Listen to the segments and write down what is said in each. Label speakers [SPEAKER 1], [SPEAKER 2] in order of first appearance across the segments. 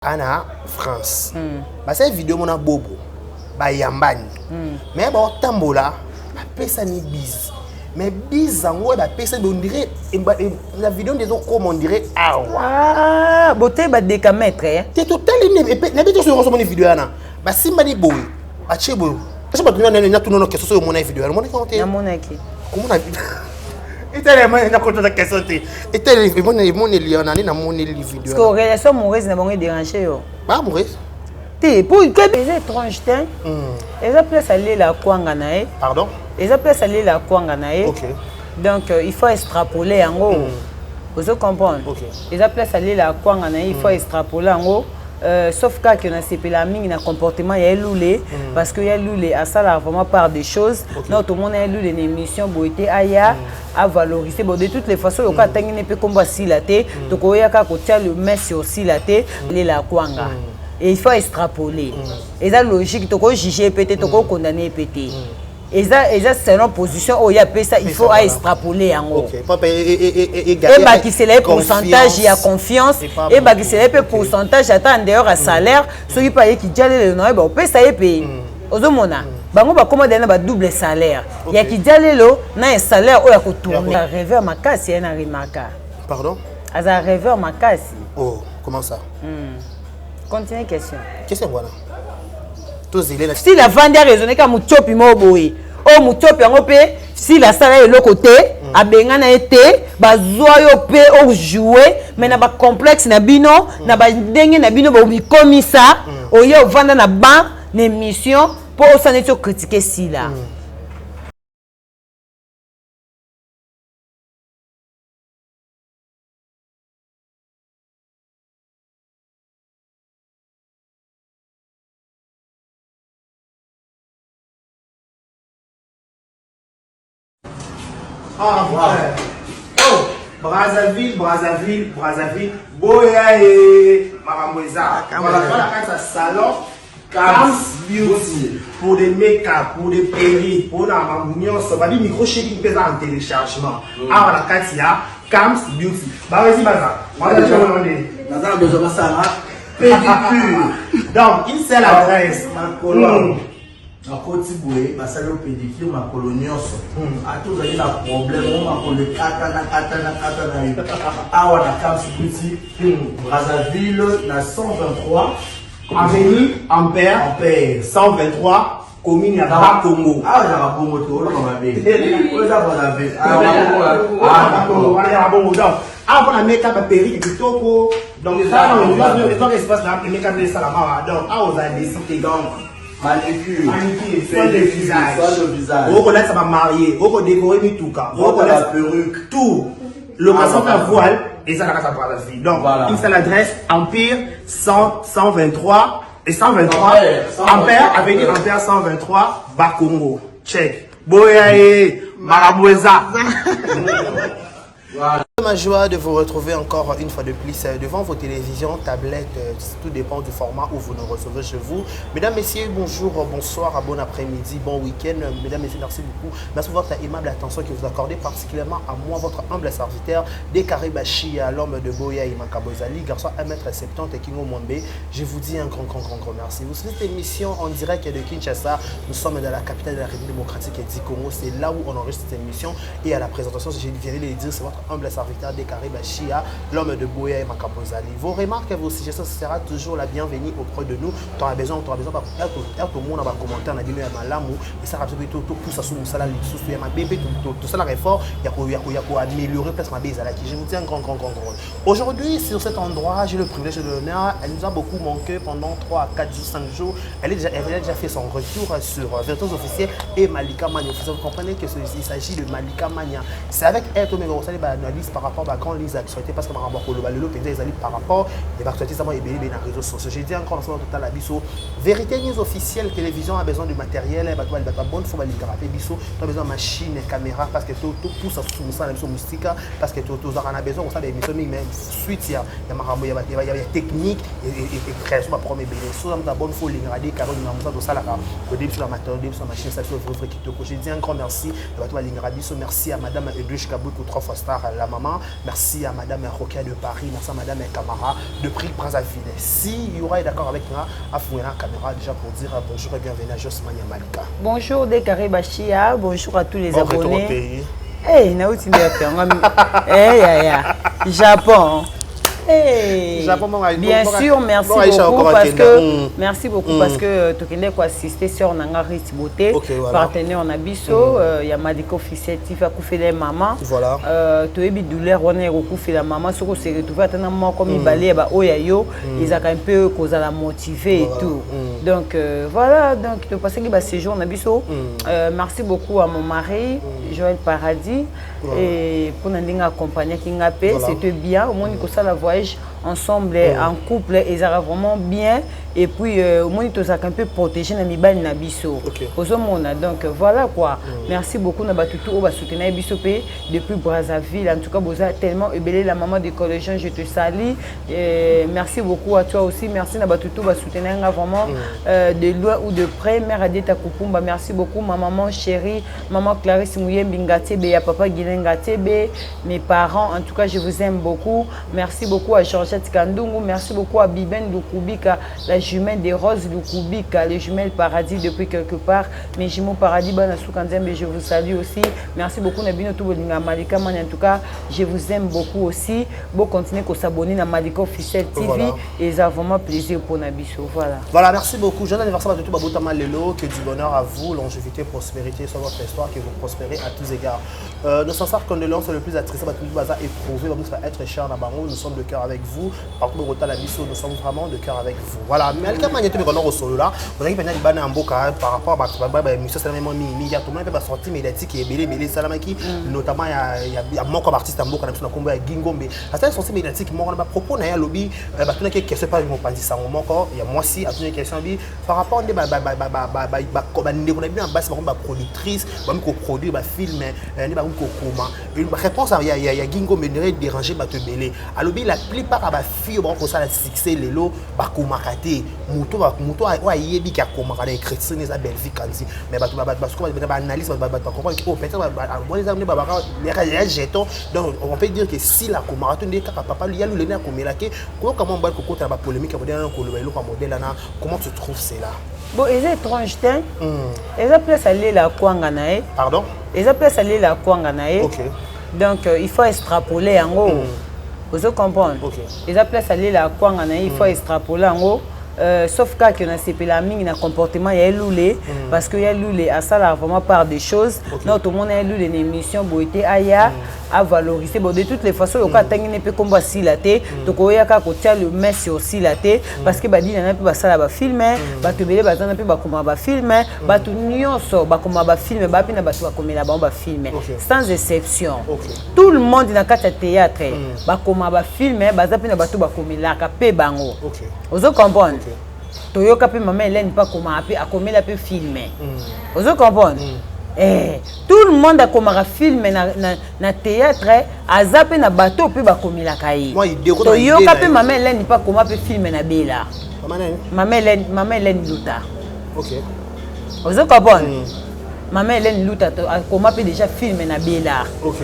[SPEAKER 1] Ana France. Cette vidéo mon bobo. Ba yambani. Mais ba tambola, ba pesa ni bise. Mais bise zango ba pesa on dirait la vidéo des autres comme on dirait awa.
[SPEAKER 2] Ah, beauté ba décamètre hein.
[SPEAKER 1] C'est total na bitu sur mon vidéo ana. Ba simba ni boy. Ba chebo. Parce que ba tuna na tuna no keso sur mon vidéo. Mon compte.
[SPEAKER 2] Na mon aki.
[SPEAKER 1] Comment on a vu? Et tellement na compte la question té. Et tellement mon liona ni na mon vidéo.
[SPEAKER 2] Parce que relation amoureuse na bango déranger yo.
[SPEAKER 1] Pas amoureuse.
[SPEAKER 2] T'es pour que les étranges t'es. Ils appellent ça la kwanga nae.
[SPEAKER 1] Pardon?
[SPEAKER 2] Ils appellent ça la kwanga nae.
[SPEAKER 1] OK.
[SPEAKER 2] Donc il faut extrapoler en gros. Vous comprenez?
[SPEAKER 1] OK.
[SPEAKER 2] Ils appellent ça la kwanga nae, il faut extrapoler en gros. Sauf quand on a ces pélamines, il y a un comportement, il y a loulé parce qu'il y a loulé à ça là vraiment par des choses. Non, tout le monde a loulé une émission beauté aya à valoriser. Bon, de toutes les façons, il y a un peu comme si la tête, donc il y a un le met sur si la tête, les la kwanga. Et il faut extrapoler. Et ça logique, tu peux juger pété, tu peux condamner pété. Et ça selon position où il y a ça, il faut extrapoler en haut. Et qui c'est le pourcentage, il y a confiance. Et qui c'est le pourcentage, attend d'ailleurs à salaire, ceux qui payent qui déjà le nom, on peut ça y payer. Ozomona, bango ba comment donner ba double salaire. Il y a qui déjà le na un salaire où il y a ko tourner. Rêveur ma casse, il y a un remarque.
[SPEAKER 1] Pardon?
[SPEAKER 2] Asa rêveur ma casse.
[SPEAKER 1] Oh, comment ça?
[SPEAKER 2] Continue question.
[SPEAKER 1] Qu'est-ce que voilà?
[SPEAKER 2] Si la vente a raisonné comme Moutopi Moboé, oh Moutopi en OP, si la salle est de l'autre côté, a Bengana été, Bazoyo P au jouer, mais n'a pas complexe, n'a bino, n'a pas dengue, n'a bino, comme ça, au y'a vendre na ban, l'émission, pour s'en être critiquer si là.
[SPEAKER 1] Ah, wow. Oh, Brazzaville, Boya et Maramoueza. Voilà, la salon, Camps Beauty, pour des make-up, pour des perruques, pour la mamouignon, ça va dire micro-shading qui pèse en téléchargement. Ah, voilà, Katia, Camps Beauty. Bah, vas-y, Baza. Moi, je vais vous demander.
[SPEAKER 3] Baza, besoin de ça, pédicure.
[SPEAKER 1] Donc, il sait l'adresse.
[SPEAKER 3] Ma colonne. Ma côté bouée, ma salle pédicure, ma colonioso. À tous, il y a un problème. On m'a collé katana. Ah, ouais, la Camps Beauty. Brazzaville, la 123.
[SPEAKER 1] Avenue Ampère. 123. Commune à Bakongo.
[SPEAKER 3] Ah, il y a un bon moto. On va bien. On va Brazzaville.
[SPEAKER 1] Ah, on a make-up à Péry et plutôt donc ça, on a l'espace là, le make-up de Salama. Donc, ah, on a décidé donc.
[SPEAKER 3] Manicure,
[SPEAKER 1] soin le visage. Vous connaissez ça va marier, vous décorer mi tout cas. Vous connaissez la perruque, tout. Le maçon à voile et ça la casse à Brazzaville. Donc, il s'est l'adresse Empire 123 et 123. Ampère, avenue Ampère 123, Bakongo. Check. Boyae, Maraboueza. Ma joie de vous retrouver encore une fois de plus devant vos télévisions, tablettes, tout dépend du format où vous nous recevez chez vous. Mesdames, messieurs, bonjour, bonsoir, bon après-midi, bon week-end. Mesdames, messieurs, merci beaucoup. Merci pour votre aimable attention que vous accordez particulièrement à moi, votre humble serviteur, Décaré Bachia, l'homme de Boya et Makabozali, garçon 1m70 et Kingo Mwambe. Je vous dis un grand merci. Vous suivez cette émission en direct de Kinshasa. Nous sommes dans la capitale de la République démocratique du Congo. C'est là où on enregistre cette émission. Et à la présentation, je viens de le dire, c'est votre humble serviteur. Décaré Bachia, l'homme de Boya et Makabozali. Vos remarques et vos suggestions sera toujours la bienvenue auprès de nous. Tu auras besoin tout le monde va commenter, on a dit le malamu et ça rapide tout pousse à sous ça il y a ma bébé tout ça la effort il y a améliorer place ma bébé qui je vous dis un grand. Aujourd'hui sur cet endroit, j'ai le privilège de l'honneur. Elle nous a beaucoup manqué pendant 3 à 4 jours, 5 jours. Elle a déjà fait son retour sur Virtuose Officielle et Malika Mania. Vous comprenez qu'il s'agit de Malika Mania. C'est avec elle que nous allons analyse par rapport à quand les actualités parce que par rapport aux actualités ça va éveiller les réseaux sociaux. J'ai dit encore dans total à Bisso Vérité News officielle télévision a besoin de matériel et bonne faut les gratter Bisso tu as besoin de machine caméra parce que tout pousse à sous ça la mystique parce que tout on a besoin ça des émissions même suite il y a technique et création de premier bébé so dans bonne faut les gratter car on a ça là au début sur la matériel sur la machine ça sur votre qui te j'ai dit un grand merci Bisso merci à madame Edwige Kabou pour 3 fois star par la maman. Merci à Madame Roquet de Paris. Merci à Madame Camara de Prix Brazzaville. Si Yura est d'accord avec moi, à fouiller la caméra déjà pour dire bonjour et bienvenue à Josmane Malika.
[SPEAKER 2] Bonjour Dekare Bachia, bonjour à tous les
[SPEAKER 1] Bon retour au
[SPEAKER 2] abonnés.
[SPEAKER 1] pays.
[SPEAKER 2] Hey, Naouti Japon. Hey. Bien sûr, merci beaucoup parce que tu as assisté sur Nanga Ritz Beauté, partenaire en Abisso, il y a Madiko officiel qui a coupé les mamans.
[SPEAKER 1] Voilà.
[SPEAKER 2] Tu as eu douleur, on a recoupé la maman, ce qu'on s'est retrouvé à un moment comme il balait, ils ont un peu causé la motiver et tout. Donc voilà, donc tu as passé le séjour en Abisso. Merci beaucoup à mon mari, Joël Paradis, et pour nous accompagner qui n'a pas, c'était bien, au moins que ça la voyage ensemble en couple ils sont vraiment bien et puis au moins ils ont un peu protégé na mibali na biso donc voilà quoi. Merci beaucoup na batutu au soutenir biso pe depuis Brazzaville, en tout cas vous avez tellement ébélé la maman des collégiens, je te salue et merci beaucoup à toi aussi. Merci na batutu va soutenir vraiment de loin ou de près. Mère Adeta Kupumba, merci beaucoup ma maman chérie, maman Clarisse Mouyembi Ngatebe, ya papa Guilain Ngatebe, mes parents, en tout cas je vous aime beaucoup. Merci beaucoup à Georgette Kandungu, merci beaucoup à Biben Lukubika, la jumelle des Roses Lukubika, les jumelles Paradis depuis quelque part, mes jumeaux Paradis Banasou Kanzembe, je vous salue aussi. Merci beaucoup Nabino Toubolinga Malika Man, en tout cas je vous aime beaucoup aussi. Bon, continuez à s'abonner à Malika Officiel TV et ça a vraiment plaisir pour Nabiso.
[SPEAKER 1] Voilà, merci beaucoup. Joyeux anniversaire à tout Babotama Lelo, que du bonheur à vous, longévité, prospérité sur votre histoire, que vous prospérez à tous égards. Nos sincères condoléances le plus attristé, tout baza éprouvé, va être cher dans Baron, nous sommes de cœur avec vous. Partout au la mission, nous sommes vraiment de cœur avec vous. Voilà, mais quelqu'un m'a dit que au solo là, on a dit par rapport à l'émission, c'est la même il y a tout le monde qui va sortir médiatique et belé salamaki, notamment il y a mon comme artiste en Boka, on a combat Gingombe. À cette sortie médiatique, moi on a propos dans le lobby, tout le question pas mon pas dit ça mon corps, il y a moi aussi à une question par rapport à des on a bien en bas c'est par productrice, même qu'on produit ba film, ni ba comment. Une réponse il y a Gingombe ne déranger ba te belé. À lobby la plupart à ba fille bon pour ça la succès les lots ba komakate moto a yebi ka komakate chrétien les belle vie kanzi mais ba parce que ba analyse ba comprendre que peut-être bon les amis ba les jetons donc on peut dire que si la komakate ne ka papa lui a lu le na komelake comment ba ko kota ba polémique ba dans ko le ko modèle na comment tu trouves cela?
[SPEAKER 2] Bon, ils sont étranges, ils ont place aller la Kwanganae.
[SPEAKER 1] Pardon?
[SPEAKER 2] Ils ont place aller la Kwanganae.
[SPEAKER 1] Ok.
[SPEAKER 2] Donc il faut extrapoler en gros. Vous comprenez? Ils ont place aller la Kwanganae, il faut extrapoler en gros. Sauf cas que on a la mine na comportement il y a loulé parce que il y a loulé à ça là vraiment par des choses. Non tout le monde a loulé une émission beauté aya à valoriser. Bon de toutes les façons le cas tangine peut combat si la té donc il y a qu'à côté le messi aussi la té parce que ba dit na peut ça là ba filmer ba te belé ba na peut ba comment ba filmer ba tout nyonso ba comment ba filmer ba pina ba tout comme là ba filmer sans exception. Tout le monde na kata théâtre ba comment ba filmer ba pina ba tout ba comme là ka pe bango. Vous comprenez? Toyoka pe maman Hélène pas comment a commis la peu filmer. Vous comprenez? Tout le monde a comment filmer na théâtre a zappé na bateau pe ba commis la kai. Toyoka pe maman Hélène pas comment peut filmer na bela. Maman Hélène Luta.
[SPEAKER 1] OK.
[SPEAKER 2] Vous comprenez? Maman Hélène Luta comment peut déjà filmer na bela.
[SPEAKER 1] OK.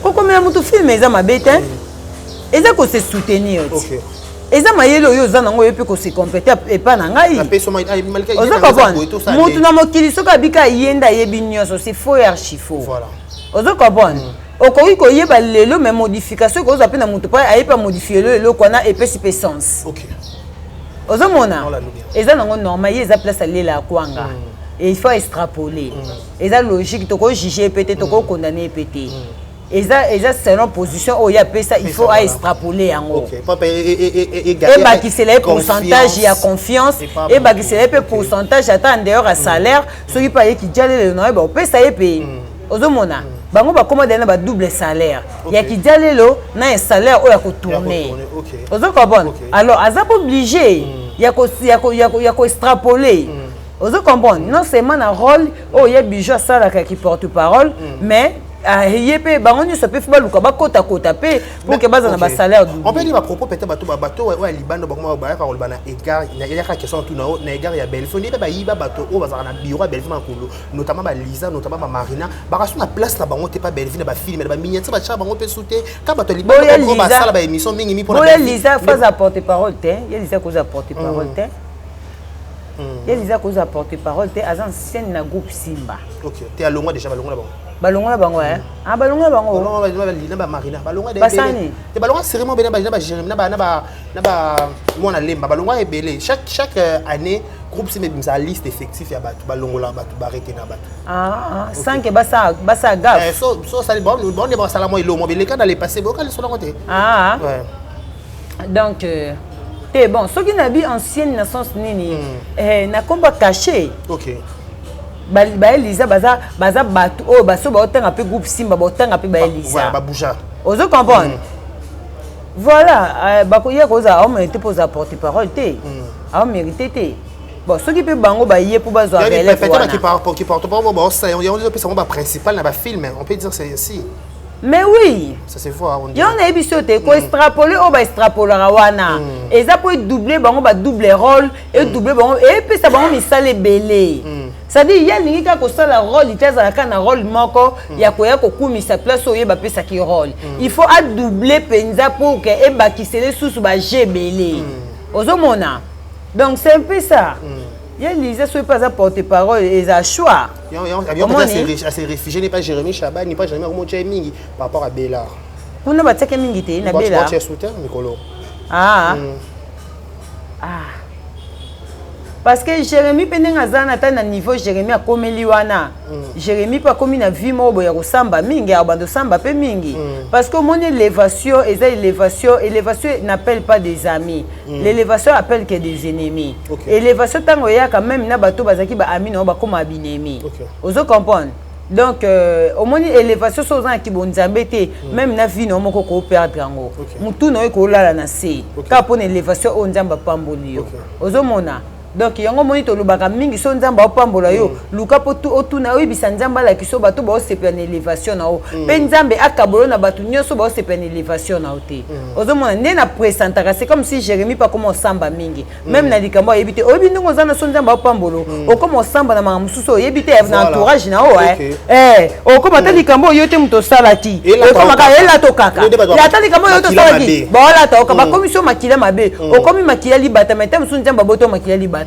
[SPEAKER 2] Comment mutu filmer za mabete? Eza ko se soutenir.
[SPEAKER 1] OK.
[SPEAKER 2] Eza mayelo yo za nango yepe ko se compléter et pas na ngai. Oza comprendre. Mutu na mokili soka bika yenda yebi nyonso c'est faux et archi faux.
[SPEAKER 1] Voilà.
[SPEAKER 2] Oza comprendre. Okoki ko yeba lelo mais modification ko za pe na mutu pa ayepa modifier lelo ko na epesi pe sens.
[SPEAKER 1] OK.
[SPEAKER 2] Oza mona. Eza nango normal yeza place aller la kwanga. Et il faut extrapoler. Eza logique to ko juger peut-être to ko condamner peut-être. Et ça selon position où il y a ça il faut extrapoler en haut. Et bah qui c'est le pourcentage il y a confiance et bah qui c'est le pourcentage attend dehors à salaire ceux qui payent qui déjà le nom bah on peut ça y payer. Ozomona bango ba commander na ba double salaire. Il y a qui déjà le na un salaire où il y a ko tourner. Ozokobon. Alors azap obligé il y a ko extrapoler. Ozokobon non seulement un rôle où il y a bijou ça là qui porte parole mais yepe bangonyo ça peut faire luka ba kota pe pour que baza na ba salaire
[SPEAKER 1] on peut dire à propos peut-être bateau ouais libano ba ba ka ba na égard il y a question tout na égard ya Belfond ni ba yiba bateau o baza na bureau ya Belfond makolo notamment ba Lisa notamment ba Marina ba rasu na place na bango te pas Belfond ba film ba miniature ba cha bango pe souté ka bateau libano ko ba sala ba émission mingi mi pour
[SPEAKER 2] la Lisa faut apporter parole te ya Lisa ko apporter parole te ya Lisa ko apporter parole te as ancienne na groupe Simba.
[SPEAKER 1] OK tu es à Longwa déjà ba Longwa bango
[SPEAKER 2] balonga bango ah balonga bango
[SPEAKER 1] balonga ba Marina balonga de belé te balonga sérieusement bena ba Jérémy na ba mona lemba balonga e belé chaque année groupe c'est même sa liste effectif ya batu balongola batu barrete na batu
[SPEAKER 2] 5 basa gaffe
[SPEAKER 1] so ça bon de ba sala mo ilo mo belé quand dans les passé boka le solo côté
[SPEAKER 2] ouais donc t'es bon ce qui n'a bi ancienne naissance nini na combat caché.
[SPEAKER 1] OK
[SPEAKER 2] ba Elisa baza batu o baso ba otanga pe groupe Simba ba otanga pe ba Elisa
[SPEAKER 1] ba bouja
[SPEAKER 2] ozo comprendre voilà ba ko ya koza o mérité pour apporter parole te a mérité te bon ce qui peut bango ba yé pour bazo relève
[SPEAKER 1] qui porte pas bon ça on dit que c'est mon principal na ba film on peut dire c'est ainsi.
[SPEAKER 2] Mais oui,
[SPEAKER 1] ça se voit on dit.
[SPEAKER 2] Yon a ebisoté ko extrapoler o ba extrapoler wana. Eza pour doubler bango ba double rôle et doubler bango et puis ça bango misale belé. Ça dit il y a ninga ko sala rôle itaza la kana rôle moko ya ko kumisa place o yeba pesa ki rôle. Il faut à doubler penza pour que e ba kisele susu ba jebelé. Ozomona. Donc c'est un peu ça. Il y a Lisa soit pas à porter parole et à choix.
[SPEAKER 1] Il y a ces réfugiés n'est pas Jérémy Chabat ni pas Jérémy Romoche Mingi par rapport à Bélard.
[SPEAKER 2] On n'a pas de Mingi té na Bélard.
[SPEAKER 1] Tu es soutien Nicolo.
[SPEAKER 2] Parce que Jérémy penenga zana ta na niveau Jérémy a komeli wana. Jérémy pas komi na vie mo boya ko samba mingi a bando samba pe mingi. Parce que mon élévation élévation n'appelle pas des amis. L'élévation appelle que des ennemis. Élévation tango ya quand même na bato bazaki ba ami na ba koma binemi. Ozo comprendre. Donc au moins élévation so za ki bonzambe te même na vie no moko ko perdre ngo. Mutu no ko lala na se. Ka pona élévation o nzamba pamboli yo. Ozo mona. Donc yango monito lubaka mingi so nzamba opambola yo luka po tu otuna oyibisa nzamba la kiso bato ba osepe na élévation na o pe nzambe akabolo na bato nyoso ba osepe na élévation na ote ozomona nde na présentaka c'est comme si Jérémy pas comme samba mingi même na likambo oyebite oyebi ndongo zana so nzamba opambolo okoma samba na mamususu oyebite na entourage na o okoma ta likambo yote muto salati okoma ka ela to kaka ya ta likambo yote salati ba wala ta okaba komisio makila mabe okomi makila libata metem so nzamba boto makila libata.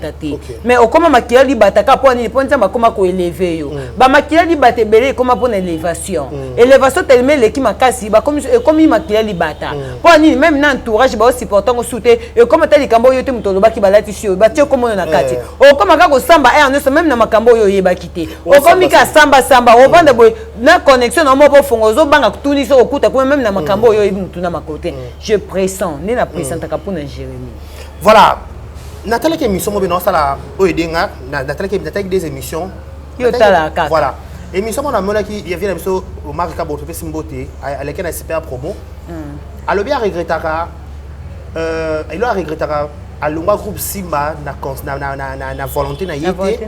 [SPEAKER 2] Mais au comment maquiller libata pour ni pour nzamba comment ko élever yo ba maquiller libata belé comment pour élévation élévation tellement les qui makasi ba comme maquiller libata pour ni même na entourage ba aussi portant au soute et comment tali kambo yo te mutolo ba ki balati si ba tie comme na kati o comment ka ko samba et en même na makambo yo yeba kité o comme ka samba o banda boy na connexion na mo po fongozo banga tuni so okuta comme même na makambo yo yebi mutuna makote je pressens ni na présente ka pour na Jérémy
[SPEAKER 1] voilà. Nathalie qui émission moi non ça la oedenga Nathalie qui des émissions voilà émission on a mona qui il y avait l'émission au Marika Botope Simboté à laquelle on a super promo alors bien regrettera il a regrettera à l'ongwa groupe Simba na volonté na yete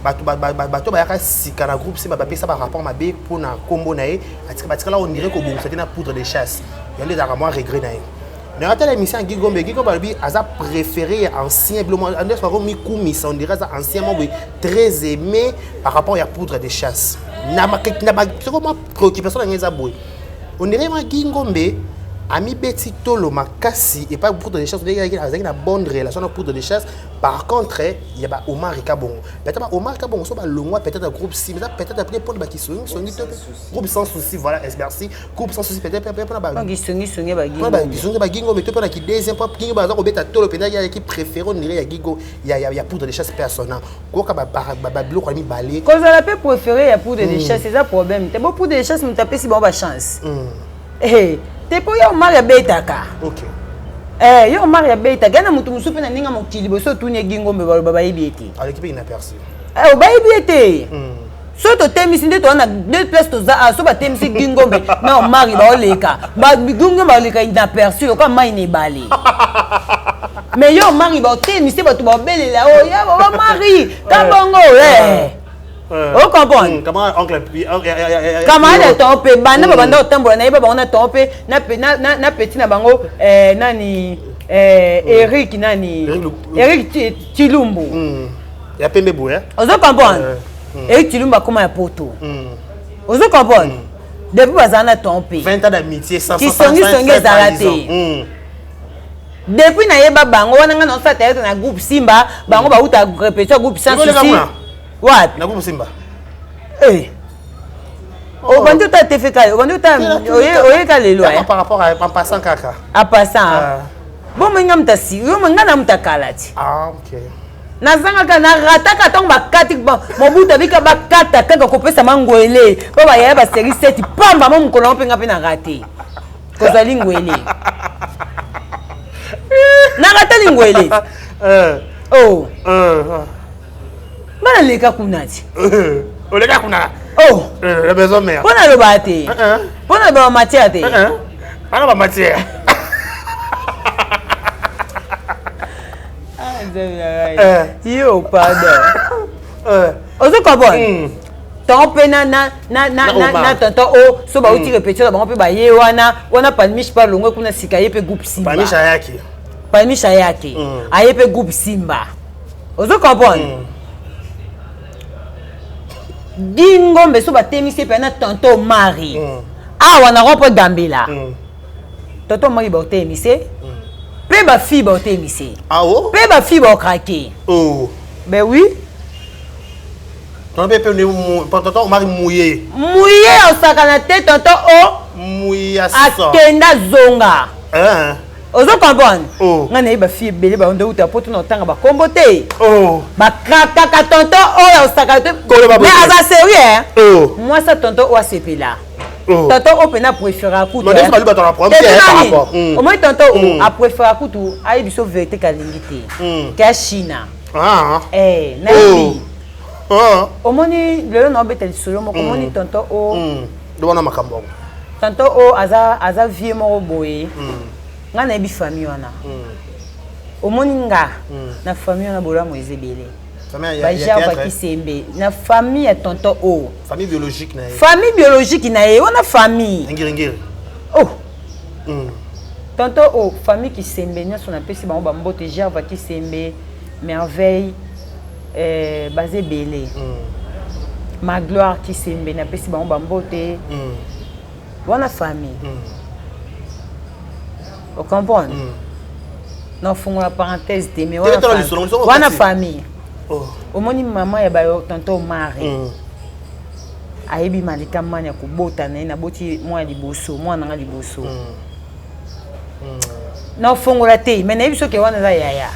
[SPEAKER 1] bato ba yaka sika na groupe Simba ba pesa ba rapport mabe pour na combo na e atika là on dirait ko bon c'était na poudre de chasse il y a des moi regret na dans la émission Guigombe a préféré ancien on dirait ancien très aimé par rapport à la poudre de chasse. C'est comme préoccupation on dirait Guigombe ami Betty Tolo makasi et pas poudre de chasse il y a une bonne relation avec poudre de chasse. Par contre il y a Omar Kabongo peut-être Omar Kabongo so ba longwa peut-être groupe si peut-être après pour ba kisongi groupe sans souci voilà merci groupe sans souci peut-être pour ba
[SPEAKER 2] kisongi ba
[SPEAKER 1] gingo mais pour na ki deuxième fois gingo ba za ko beta Tolo peut-être il y a qui préféré on dirait ya gigo il y a poudre de chasse personnel ko ka ba bloc mi balé
[SPEAKER 2] quand ça la peut préférer ya poudre de chasse c'est ça problème te bon poudre de chasse me taper si bon ba chance te po ya Omar ya betaka
[SPEAKER 1] OK
[SPEAKER 2] yo Omar ya betaka na mutu musupe na ninga mokili boso tunie Guingombe ba yebieti
[SPEAKER 1] à l'équipe inaperçu
[SPEAKER 2] ba yebieti so to temisi nde to na deux places to za so ba temisi Guingombe na Omar ba oleka ba Guingombe ba oleka inaperçu ko mai ne balé mais yo Omar ba temisi ba to ba belela o ya ba mari ka bongo Vous comprenez?
[SPEAKER 1] Comment oncle
[SPEAKER 2] camarade tompé banda banda otambola na yeba bango na tompé na petit na bango nani Eric nani Eric Chilumbu
[SPEAKER 1] ya pembe boya
[SPEAKER 2] vous comprenez? Eric Chilumbu comme un poteau vous comprenez? Depuis bazana tompé
[SPEAKER 1] 20 ans d'amitié sans
[SPEAKER 2] qui songi zalaté depuis na yeba bango wana ngana osata yeto na groupe Simba bango ba uta répétition groupe sans souci what
[SPEAKER 1] na groupe Simba
[SPEAKER 2] o bandi ta TFK o bandi ta oye ka lelo
[SPEAKER 1] par rapport à en passant kaka
[SPEAKER 2] a passant bon menga mtasi yo menga na mtakalati
[SPEAKER 1] ok
[SPEAKER 2] nazanga kana rataka tong bakati mobuta bika bakata kaka kopesa mangwele ba ba ya ba série 7 pamba mo mukolo mpenga pe na raté kozali ngwele na raté lingwele oh bana leka kunati
[SPEAKER 1] oleka kuna la maison mère
[SPEAKER 2] bona lo bate bona ba matière te
[SPEAKER 1] ana ba matière
[SPEAKER 2] yo pardon ozo kabon ton pe na tonton o so ba uti répétition ba pe ba ye wana palmiche pa longwe kuna sikaye pe groupe Simba palmiche yake aye pe groupe Simba ozo kabon Dingombe so ba temise pe na tonton Mari wana ropo Gambela tonton Mari ba temise pe ba fille ba temise pe ba fille ba craquer ben oui
[SPEAKER 1] tonton Mari mouillé
[SPEAKER 2] au sakana te tonton o
[SPEAKER 1] mouillé
[SPEAKER 2] akenda zonga ozo comprendre ngana ba fille belé ba ndo uta poto na tanga ba kombo te ba kaka tonton o au sakana te mais asa sérieux moi ça tonton o asepela tonton o pena préférer akutu
[SPEAKER 1] non pas lui battre la première par rapport
[SPEAKER 2] au moins tonton o a préférer akutu ayi biso vérité kalingité ka China nabi omoni lelo na obeta lisolo moko omoni tonton o
[SPEAKER 1] wana makambo
[SPEAKER 2] tonton o aza vie moko boye nga na yebi famille wana omoni nga na famille wana bolamo ezebele baja bakisembe na famille ya tonton o
[SPEAKER 1] famille biologique
[SPEAKER 2] na ye wana famille
[SPEAKER 1] ngiri
[SPEAKER 2] tonton o famille kisembe nyonso napesi bango bambote ja bakisembe merveille basé belé ma gloire qui sembe na pesi bango bambote wana famille vous comprenez non fongo la parenthèse de mais wana famille omoni maman ya bayo tonton Mari ayebi malika mani ya kubota na boti mwa liboso mwana nga liboso non fongo la te mais na yebi soki wana za yaya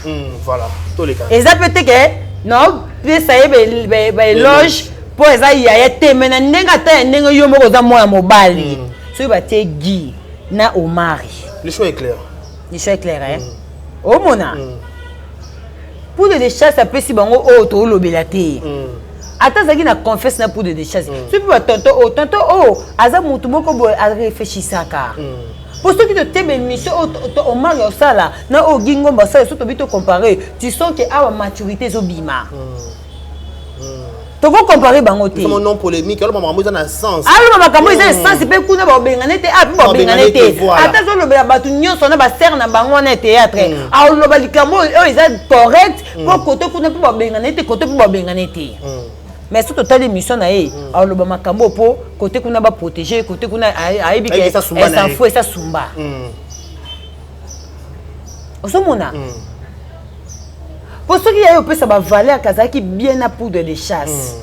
[SPEAKER 1] voilà tous les cas
[SPEAKER 2] eza peut-être que non pesa ye ba éloge po eza yaya te mais na ndenga ta ndenge yo moko za moya mobali so ba te Guy na Omari
[SPEAKER 1] le choix est clair
[SPEAKER 2] hein o mona pour de chasse apesi bango o to lobela te ata zaki na confesse na pour de chasse so pe tonton o aza mutu moko bo a réfléchissaka pour ceux qui te t'aiment émission au mari au sala na au gingomba ça surtout bito comparer tu sens que a maturité zobima to ko comparer bango te
[SPEAKER 1] comme non polémique alors maman ça na sens
[SPEAKER 2] makambo ça sens pe kuna ba bengane te ba bengane te ata zo lobela batu nyonso na ba ser na bango na théâtre a loba likambo eza correct pour côté kuna pe ba bengane te côté pe ba bengane te mais surtout telle émission na ye a loba makambo po côté kuna ba protéger côté kuna aibi que ça s'en fout ça sumba osomona pour ceux qui a pesa ba valeur kazaki bien à poudre de chasse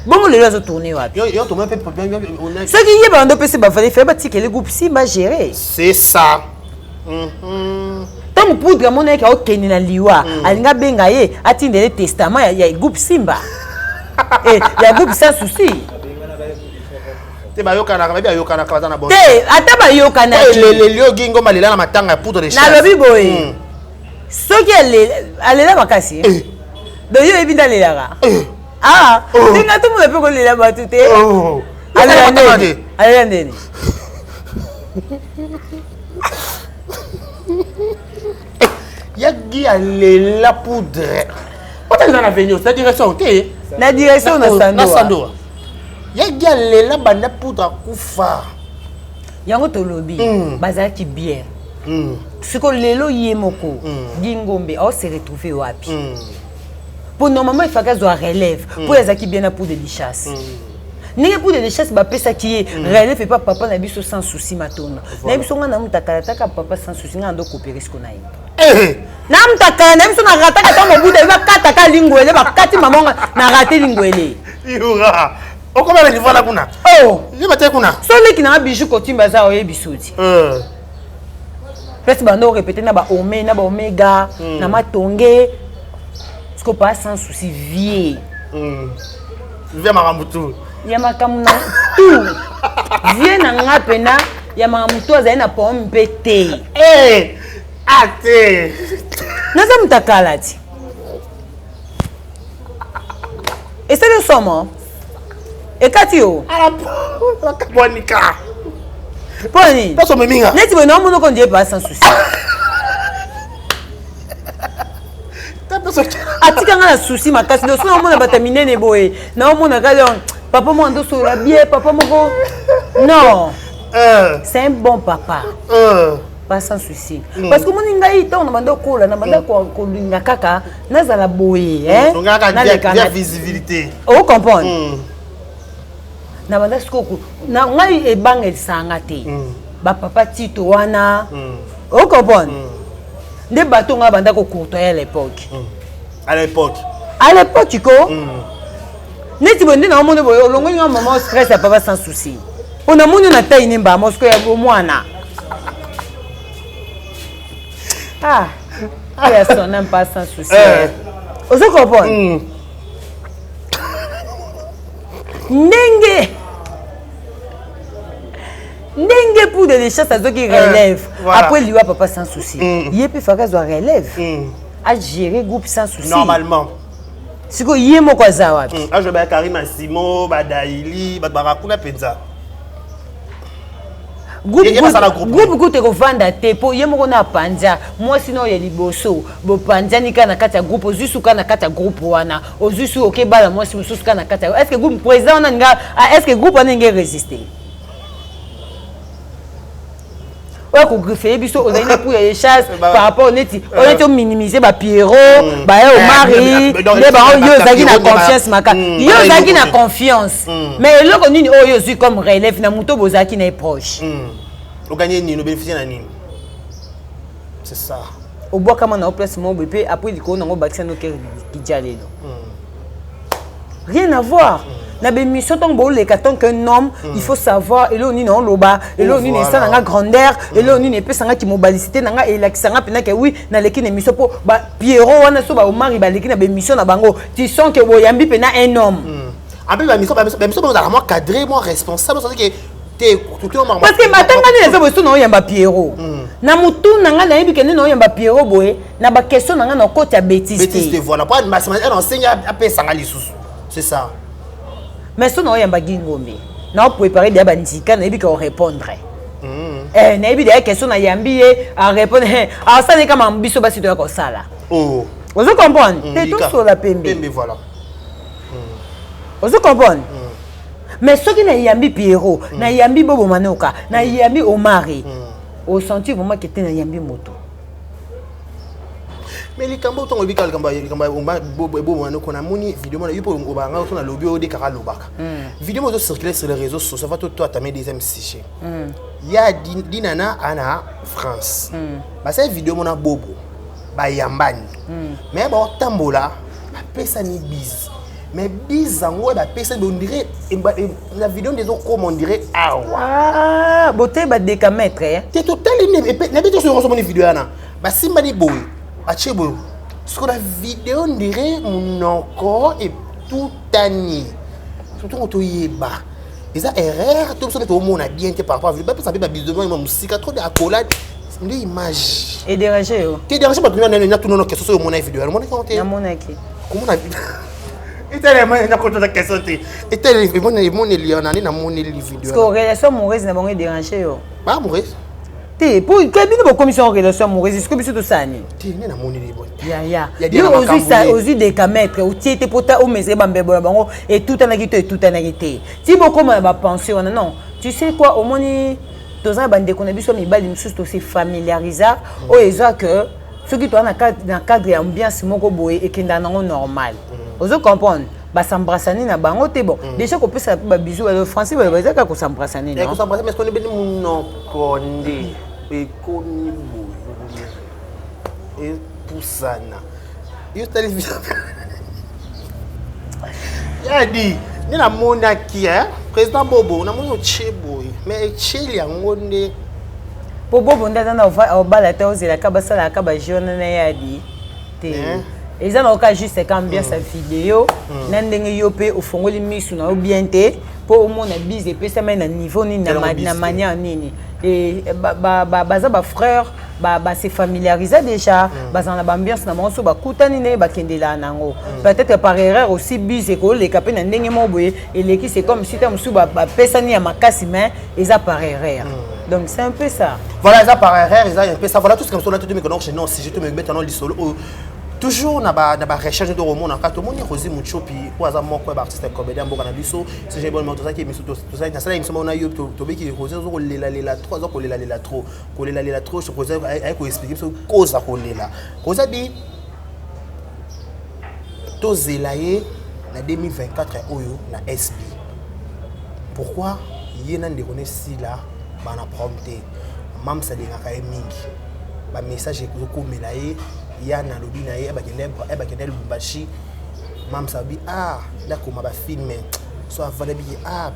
[SPEAKER 2] bon les réseaux tourner wapi
[SPEAKER 1] yo to même
[SPEAKER 2] ceux qui y ba ndo pesa ba valeur fait ba tike les groupes si ba gérer
[SPEAKER 1] c'est ça
[SPEAKER 2] tant poudre mon eka okeni na liwa alinga benga ye atindele testament ya groupe Simba et ya groupe sans souci
[SPEAKER 1] te ba yokana ka ba yokana ka na bon
[SPEAKER 2] te ata ba yokana
[SPEAKER 1] le lio gingo malela na matanga poudre de chasse
[SPEAKER 2] na lobi boye soki alela makasi do yo ebinda lelaka tinga tu muna pe kolela batu te alela ndeni
[SPEAKER 1] yagi alela poudre ota na venir cette direction te
[SPEAKER 2] Na direction na Sando.
[SPEAKER 1] Ya galela banda poudre kufa.
[SPEAKER 2] Yango tolobi bazaki bien. Siko lelo yemoko Gingombe on se retrouver wapi. Pour normalement il faut qu'elle soit relève pour les qui bien pour de chasse. N'est pour de chasse ba pesa qui relève et pas papa na biso sans souci matona. Na biso ngana mutakala taka papa sans souci ngando coopérer ce qu'on a. Na mutakala na biso na rata ka tombo buda ba kata ka lingwele ba kati mamonga na raté lingwele.
[SPEAKER 1] Yura. O comment le niveau là kuna?
[SPEAKER 2] Oh,
[SPEAKER 1] je bate kuna.
[SPEAKER 2] Celui qui na bijou kotimba za oye bisoti. Presque bando répéter na ba omega na matonge. Ce qu'on passe sans souci vieux.
[SPEAKER 1] Vieux maramutu.
[SPEAKER 2] Yamakamuna tout. Vieux na ngapena yamamutu azali na pomme pété.
[SPEAKER 1] Ate.
[SPEAKER 2] Naza mutakalati. Et c'est le somme. Et Katio.
[SPEAKER 1] La kabonika.
[SPEAKER 2] Poni.
[SPEAKER 1] Pas somme minga.
[SPEAKER 2] Neti bono mono kon Dieu passe sans souci. Atika nga na souci makasi do sona mona batamine ne boye. Na mona kale papa mo ndo so la bien papa moko. Non. C'est un bon papa. Pas sans souci. Parce que mon ngai ta on manda kola na manda ko linga kaka nazala boye
[SPEAKER 1] na la visibilité.
[SPEAKER 2] O comprendre. Na manda skoko na ngai e bangel sanga te. Ba papa Tito wana. O comprendre. Des bateaux nga banda ko courtoyer à l'époque.
[SPEAKER 1] À l'époque.
[SPEAKER 2] À l'époque tu ko. Neti bonde na monde boyo longo nga maman stress à papa sans souci. On a monde na taille nimba mosko ya mwana. Ah. Personne n'aime pas sans souci. Ozo comprendre. Ndenge pour de chasses à ceux qui relèvent. Après lui papa sans souci. Il peut faire qu'elle relève. À gérer groupe sans souci.
[SPEAKER 1] Normalement.
[SPEAKER 2] Si ko yemo kwa za wapi.
[SPEAKER 1] Je vais Karima Simo, Badaili, Barakuna Penza.
[SPEAKER 2] Groupe ko te ko vanda te po yemo ko na panja. Moi sinon ya liboso. Bo panja ni kana kata groupe ozusu kana kata groupe wana. Ozusu okebala moi si mususu kana kata. Est-ce que groupe président na nga est-ce que groupe wana nge résister? Ouais, qu'on greffe biso aux années pour les chasses par rapport au neti on est minimiser ba Pierrot ba au mari les ba yo zaki na confiance maka yo zaki na confiance mais le connu oh yo suis comme relève na muto bozaki na proche
[SPEAKER 1] au gagner ni no bénéficier na ni c'est ça
[SPEAKER 2] au bois comme on a place mon bébé après il ko ngo bakisa no ker kijale rien à voir. Na mission tant que les cartons qu'un homme il faut savoir et là on est en loba et là on est ça dans grandeur et là on est peu sanga qui mobilité nanga et là qui sanga pena que oui na l'équipe émission pour ba Pierrot wana so ba o mari ba l'équipe na mission na bango tu sens que boyambi pena un homme
[SPEAKER 1] en plus ba mission dans moi cadré moi responsable ça que t'es tout le monde
[SPEAKER 2] parce que matanga les hommes so na yamba Pierrot na mutu nanga na yebi kene na yamba Pierrot boye na ba question nanga na côté ya bêtise
[SPEAKER 1] voilà pas elle enseigne à pe sanga lisusu c'est ça.
[SPEAKER 2] Mais si on a un Gingombe, on peut préparer des bandicats, on peut répondre. On a des questions à répondre. Alors ça n'est comme un biseau bas comme ça là.
[SPEAKER 1] Oh.
[SPEAKER 2] Vous comprenez? C'est tout sur la PMB.
[SPEAKER 1] Voilà.
[SPEAKER 2] Vous comprenez? Mais ceux qui n'ont pas Pierrot, n'ont pas Bobo Manoka, n'ont pas Omari, au senti vraiment que tu n'as pas moto.
[SPEAKER 1] Mais les cambo ton obi kamba bobo no kona moni vidéo na yupo obanga to na lobby o de kara lobaka vidéo zo circuler sur les réseaux sociaux ça va toi ta deuxième sujet ya dinana ana France ba cette vidéo mona bobo ba yambani mais ba tambola pesa ni biz mais biz ango ba pesa on dirait la vidéo des autres comme on dirait
[SPEAKER 2] ah beauté ba décamètre
[SPEAKER 1] c'est total na beto sur reçoit mon vidéo ana ba simba ni boy Achebo, ce que la vidéo on dirait mon encore et tout année. Surtout quand tu es bas. Et ça erreur, tout ça tout le monde a bien été par rapport à vie. Pas ça fait bis devant ma musique, trop de accolade, c'est une image.
[SPEAKER 2] Et dérangé.
[SPEAKER 1] Tu es dérangé parce que nous on a tout nos questions sur mon vidéo. Mon écoute.
[SPEAKER 2] Na mon équipe.
[SPEAKER 1] Comment on a vu? Et tellement on a compté la question. Et tellement mon lié on a na mon vidéo.
[SPEAKER 2] Parce que relation amoureuse na bon dérangé yo.
[SPEAKER 1] Pas amoureuse.
[SPEAKER 2] te pour que bino commission relation amoureuse est-ce que biso to sani
[SPEAKER 1] te na moni les bon
[SPEAKER 2] ya yo ozu décamètre ou tiete pota o mesé bambebo bango et tout anaki te si beaucoup ma ba penser non tu sais quoi au moni toza bande ko na biso mibali misusu to se familiariser o eza que ceux qui tourne dans cadre ambiance moko boye et qui nango normal ozo comprendre ba s'embrassani na bango te bon déjà ko pesa ba bisou le français ba ezaka ko s'embrassani non
[SPEAKER 1] ko s'embrasser mais ko ne beni muno konde e koni boye e pusana yo télévision ya di ni na mona ki président Bobo na mono cheboy mais cheli yango nde
[SPEAKER 2] Bobo ndana na o bala te ozela ka basala ka ba jaune na ya di te eza na ka juste ka ambiance vidéo na ndenge yo pe ofongoli misu na bien te po omona bise pesa mais na niveau ni na manière nini et baza ba frère ba se familiariser déjà baza na ambiance na monso ba kutani ne ba kendela nango peut-être par erreur aussi bise ko le kapé na ndenge mo boye et l'équipe c'est comme si tam sou ba pesa ni ya makasi mais eza par erreur donc c'est un peu ça
[SPEAKER 1] voilà ça par erreur eza un peu ça voilà tout ce comme ça on a tout me connaître non si je te me mettre dans l'isolo toujours na ba recherche de roman en cas tout monde Rosi Muchopi ou aza moko ba artiste comédien mboka na biso si j'ai bon moto ça qui miso to ça na sala émission on a eu to beki Rosi zo lela 3 ans ko lela trop je Rosi ay ko expliquer so cause ko lela Rosi bi to zelaye na 2024 oyo na SB pourquoi yena ndekone si là bana prompter mam ça dengaka mingi ba message ko melaye yana lobina ye abakende Lubumbashi mam sabi la koma ba filmer so avala bi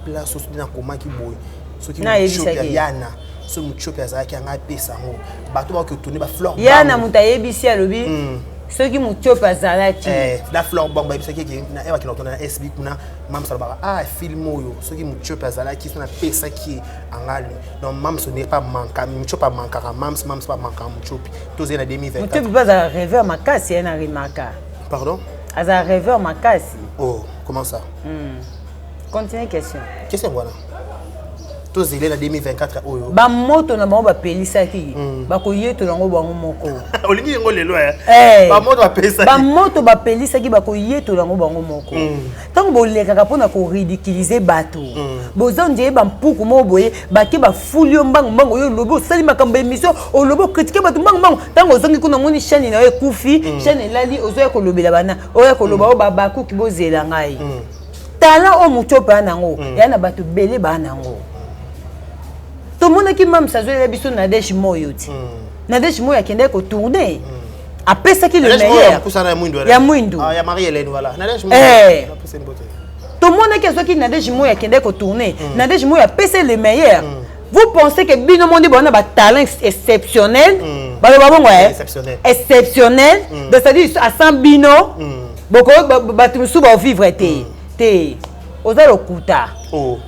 [SPEAKER 1] place so na koma ki boy so ki yana so muchope azaki anga pesa ngo bato ba ko tourner ba fleur
[SPEAKER 2] yana mutayebisi alobi ceux qui muchope azalaki
[SPEAKER 1] la fleur bang ba bisaki ki na eba ki na SB kuna mam salaba film oyo ceux qui muchope azalaki so na pesa ki angali donc mam ce n'est pas manka muchope pas manka mam pas manka muchope toze na 2024
[SPEAKER 2] muchope pas à rêver makasi yana remarka
[SPEAKER 1] pardon
[SPEAKER 2] aza rêveur makasi
[SPEAKER 1] oh comment ça
[SPEAKER 2] continue question
[SPEAKER 1] voilà tozele na 2024 oyo
[SPEAKER 2] ba moto na bango ba pelisaki ba ko yeto nango bango moko
[SPEAKER 1] olingi ngo lelo ba moto ba pelisaki
[SPEAKER 2] ba moto ba pelisaki ba ko yeto nango bango moko tant bo lekaka pona ko ridiculiser bato bozonje ba mpuku mo boye ba ke ba fulio mbango yo lobo sali makambo émission o lobo critiquer bato mbango tant ozongi kuna ngoni chaîne na yo kufi chaîne lali ozoya ko lobela bana oya ko loba o ba ku ki bozela ngai tala o muchopa nango yana bato belé ba nango tout le monde qui m'a dit que Nadège Moyo Nadège Moyo qui est tourner après ça qui le meilleur il y a Mouindou
[SPEAKER 1] il y a Marie-Hélène voilà Nadège
[SPEAKER 2] Moyo tout le monde qui est Nadège Moyo qui est tourner Nadège Moyo a passé le meilleur vous pensez que Bino Mondi a un talent exceptionnel exceptionnel c'est-à-dire à 100 Bino beaucoup va vivre té oza lokuta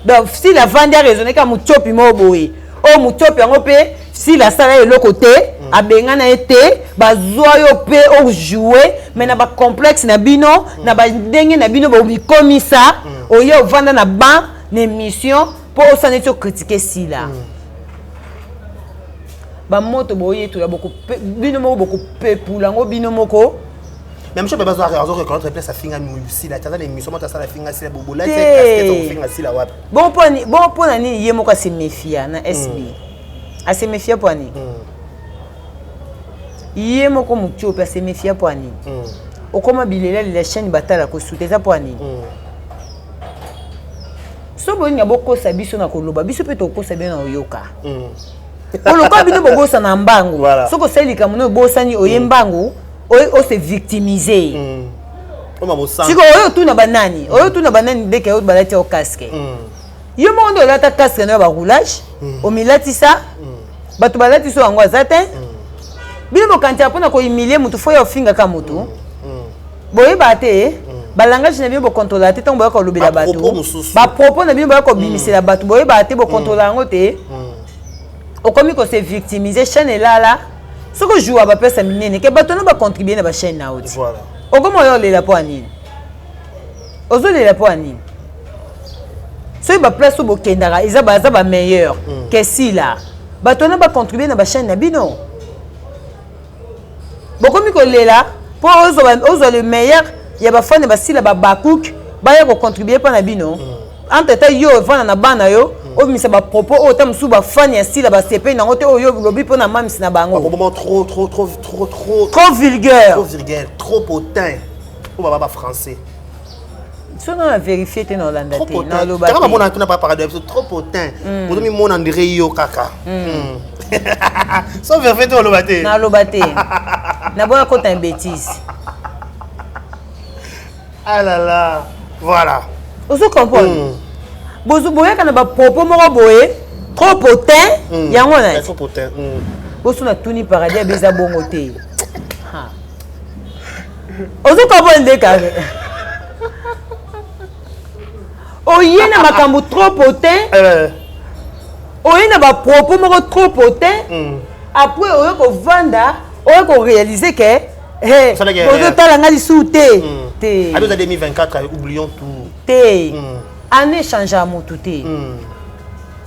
[SPEAKER 2] donc si la vente a raisonné comme muchopi moboé o muchopi ngo pe si la sala est le côté a bengana été bazwa yo pe o jouer mais na ba complexe na bino na ba ndenge na bino bo bi comme ça o yo vendre na ban émission pour ça ne critiquer si là ba moto boye to ya beaucoup bino mo beaucoup pe pour lango bino moko
[SPEAKER 1] même chose pas raison reconnaître place à finga si la tata l'émission moi ça la finga si la bobola c'est casquette au finga si la wapi
[SPEAKER 2] bon pour nani yemo ka se méfier na SB a se méfier pour nani yemo ko muchope a se méfier pour nani o koma bilela la chaîne batala ko souteza pour nani so bonya boko sabiso na koloba biso pe to ko sabina oyoka oloka bino bobosa na mbangu soko selika muno bosani oyembangu o se victimiser siko oyo tuna banani dès que balati au casque yo mondo lata casque na ba roulage o milati ça batu balati so angwa zate bino bokantia pona ko humilier mutu fo yo finga ka mutu boye bate balangage na bino bo contrôler te tombo ko lobela batu ba propos na bino ba ko bimisela batu boye bate bo contrôler ngo te o komi ko se victimiser chaîne là ce que joue à ba pesa minene ke bato na ba contribuer na ba chaîne na autre
[SPEAKER 1] voilà
[SPEAKER 2] okomo yo lela po anini ozo lela po anini so ba place bo kendara isa ba meilleur que si là bato na ba contribuer na ba chaîne na bino bokomi kolela po ozo le meilleur ya ba fane basila ba bakouk ba ya ko contribuer pa na bino entre temps yo vana na bana yo o misa ba propos o tam su ba fane ya sila ba CP na ngote o yo lobi po na mamisi na bango
[SPEAKER 1] moment trop
[SPEAKER 2] vulgaire
[SPEAKER 1] trop hautain o baba français
[SPEAKER 2] so na vérifier te na Hollande te
[SPEAKER 1] na loba kama mona tuna pas parler de trop hautain ozomi mona André yo kaka so vérifier te na loba te na bona kota une bêtise
[SPEAKER 2] ah
[SPEAKER 1] là là voilà
[SPEAKER 2] ozo comprendre bozo boya kana ba propos moko boye trop hautain yango na
[SPEAKER 1] trop hautain
[SPEAKER 2] boso na tuni paradis beza bongo te ha ozo comprendre ka oye na makambo trop hautain oye na ba propos moko trop hautain après oye ko vanda oye ko réaliser que bozo tala nga lisu te
[SPEAKER 1] à 2024 oublions tout
[SPEAKER 2] te année change à motu te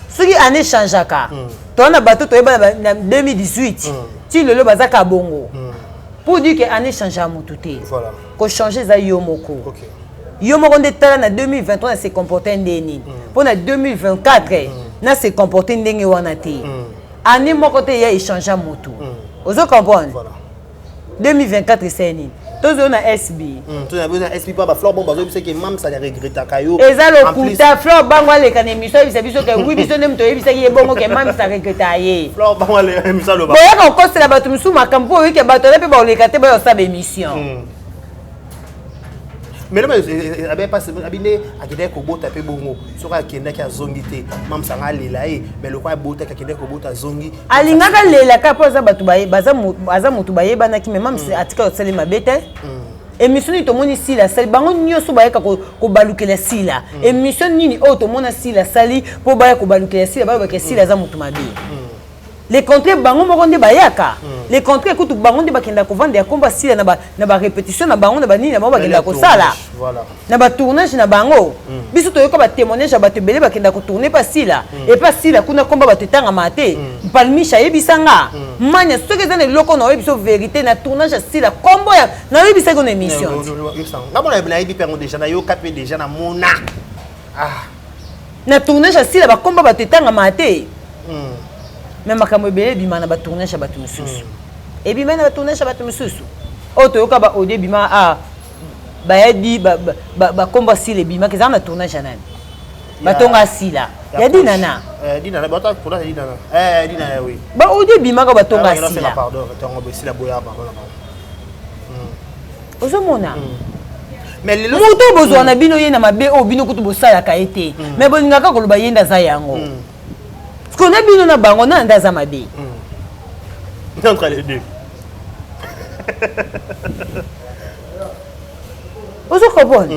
[SPEAKER 2] soki année changeaka to na bato toyeba na 2018 ti lelo bazaka bongo pour dire que année change à motu te
[SPEAKER 1] voilà
[SPEAKER 2] ko changer za yo moko yo moko nde tala na 2023 na se comporter ndeni pour na 2024 na se comporter ndenge wana te année moko te ya échanger à motu ozo comprendre
[SPEAKER 1] voilà
[SPEAKER 2] 2024 c'est nini tozo na SB
[SPEAKER 1] tozo na SB pa ba fleur bon bazo biso que mam ça les regretta kayo
[SPEAKER 2] eza lo puta fleur bango ale kana émission biso que oui biso nem to yebisa ki bongo que mam ça regretta ye
[SPEAKER 1] fleur bango ale émission lo ba
[SPEAKER 2] boya ko kosela bato musu makambo oyo ke bato pe ba olekate ba osaba émission
[SPEAKER 1] mais là abe pas abine akide ko bota pe bongo soka akenda ki azongi te mam ça ngalela e mais le quoi bota akide ko bota zongi
[SPEAKER 2] alingaka lela ka poza bato baye baza mutu baye bana ki mais mam atika osali mabete émission ni tomoni sila sali bango nyoso bayeka ko balukela sila émission nini o tomona sila sali po baya ko balukela sila ba ke sila za mutu mabe les contrats bango moko nde bayaka les contrats kutu bango nde bakenda ko vendre ya komba sila na ba répétition na bango na ba nini na bango bakenda ko sala
[SPEAKER 1] voilà
[SPEAKER 2] na ba tournage na bango biso toyoka ba témoignage ba tebele bakenda ko tourner pas sila et pas sila kuna komba ba tetanga mate palmisha yebisanga manya soki za ne loko na yebiso vérité na tournage sila kombo ya na yebisa ko na émission
[SPEAKER 1] ngabona na yebi pengo déjà na yo kapé déjà na mona
[SPEAKER 2] na tournage sila ba komba ba tetanga mate mais makambo ebele bima na ba tournage bato mususu ebima na ba tournage bato mususu o toyoka ba audio bima bayadi ba komba sile bima ke za na tournage nani batonga sila ya dinana
[SPEAKER 1] dinana bata pour la dinana dinana oui
[SPEAKER 2] ba audio bima ka batonga sila
[SPEAKER 1] pardon tonga be sila boya ba
[SPEAKER 2] ozo mona
[SPEAKER 1] mais le
[SPEAKER 2] moto bozwa na bino ye na mabe o bino kutu bosala ka ete mais bolingaka koloba yenda za yango parce qu'on a bino na bango na ndaza mabe
[SPEAKER 1] entre les deux
[SPEAKER 2] ozo comprendre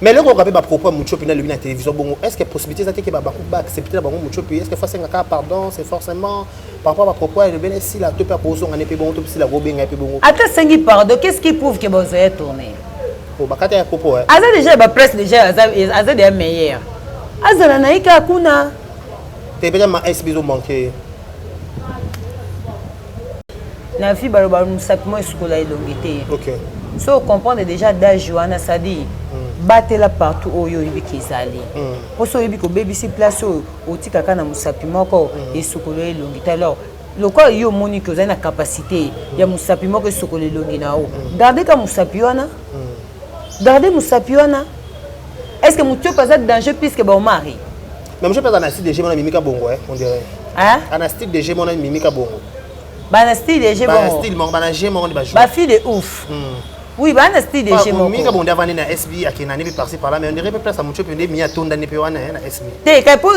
[SPEAKER 1] mais le ko ka pe ba propos mucho pina le na télévision bongo est-ce que possibilité ça te que ba accepter bango mucho puis est-ce que faut senga pardon c'est forcément par rapport à propos le ben si la to pe poso ngane pe bongo to si la go benga pe bongo
[SPEAKER 2] ata sengi pardon qu'est-ce qui prouve que vous avez tourné
[SPEAKER 1] pour ba kata ya propos
[SPEAKER 2] aza déjà ba presse déjà aza des meilleurs azala naika kuna
[SPEAKER 1] te peut-être ma SB zo manquer
[SPEAKER 2] na fi baloba musapimo esikola elongité
[SPEAKER 1] OK
[SPEAKER 2] so comprendre déjà d'âge wana sadi batela partout oyo yibiki ezali poso yibiko bebisi place oyo otikaka na musapi moko esukolo elongité alors lokwa yo moni que ozali na capacité ya musapi moko esukolo elongi na o garder ka musapi wana garder musapi wana est-ce que mutu pas danger puisque ba mari
[SPEAKER 1] même je pense dans style de G mon mimika bongo on dirait
[SPEAKER 2] hein
[SPEAKER 1] en style de G mon mimika bongo
[SPEAKER 2] ba style de G bongo
[SPEAKER 1] ba style mon ba G mon ba jouer
[SPEAKER 2] ba fille de ouf oui ba style de G mon
[SPEAKER 1] mimika bongo avant na SB akina ni par par là mais on dirait place à mutu pende mi atonda ni pe wana na SB
[SPEAKER 2] te kai po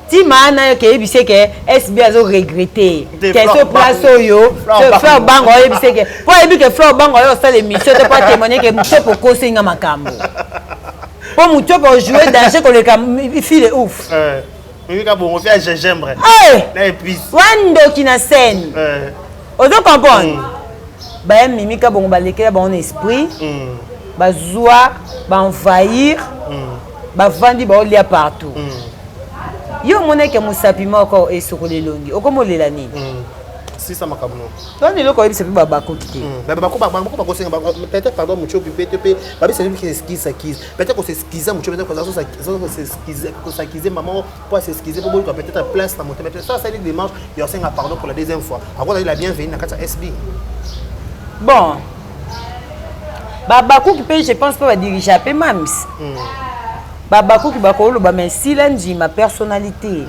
[SPEAKER 2] ti mana ke ebise ke SB azo regretter que ce place oyo faire bango ebise ke po ebi ke faire bango yo ça l'émission te pas témoigner que mutu po kosinga makambo po mutu po jouer danger ko le fille de ouf
[SPEAKER 1] mimika bongo fait gingembre
[SPEAKER 2] na
[SPEAKER 1] épice
[SPEAKER 2] wando kina scène ozo comprendre ba mimika bongo balekela ba on esprit ba zoa ba envahir ba vandi ba olia partout yo moneke musapi moko esokole longi okomolela nini
[SPEAKER 1] si ça makabuno
[SPEAKER 2] donc le ko yebisa pe babako kité
[SPEAKER 1] babako senga peut-être pardon mucho peut-être babi c'est lui qui s'excuse peut-être qu'on s'excuse mucho peut-être qu'on s'excuse maman pour s'excuser pour peut-être place na moto peut-être ça c'est démarche il y a senga pardon pour la deuxième fois encore la bienvenue na kata SB
[SPEAKER 2] bon babako qui peut je pense pas va diriger peu mamis babako qui bakolo ba mais silence ma personnalité